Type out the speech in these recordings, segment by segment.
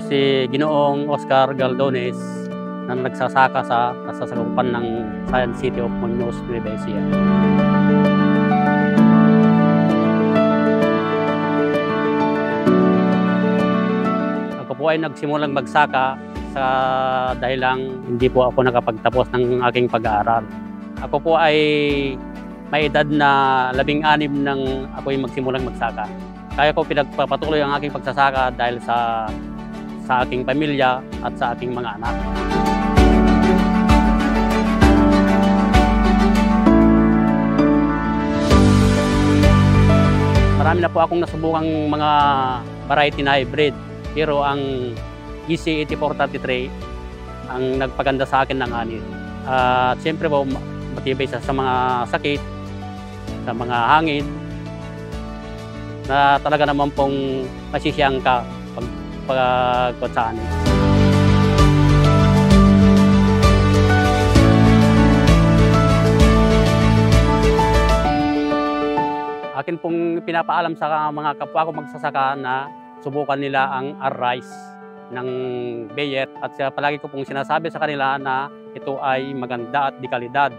po si Ginoong Oscar Galdones na nagsasaka sa kasasakupan ng Science City of Muñoz, Nueva Ecija. Ako po ay nagsimulang magsaka sa dahilang hindi po ako nakapagtapos ng aking pag-aaral. Ako po ay may edad na 16 nang ako ay magsimulang magsaka. Kaya ko pinagpapatuloy ang aking pagsasaka dahil sa aking pamilya at sa aking mga anak. Marami na po akong nasubukang mga variety na hybrid, pero ang EC8433 ang nagpaganda sa akin ng ani. At siyempre po matibay sa mga sakit, sa mga hangin, na talaga naman pong masisiyang ka pagkutsaan. Akin pong pinapaalam sa mga kapwa ko magsasaka na subukan nila ang R-Rice ng Bayer, at palagi ko pong sinasabi sa kanila na ito ay maganda at dekalidad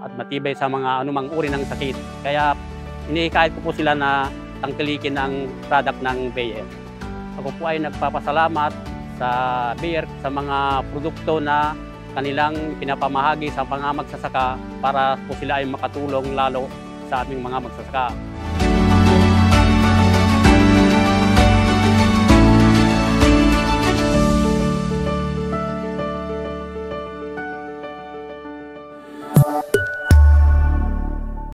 at matibay sa mga anumang uri ng sakit. Kaya inihikayat ko po sila na tangkilikin ang product ng Bayer. Ako po ay nagpapasalamat sa Bayer sa mga produkto na kanilang pinapamahagi sa mga magsasaka para po sila ay makatulong lalo sa aming mga magsasaka.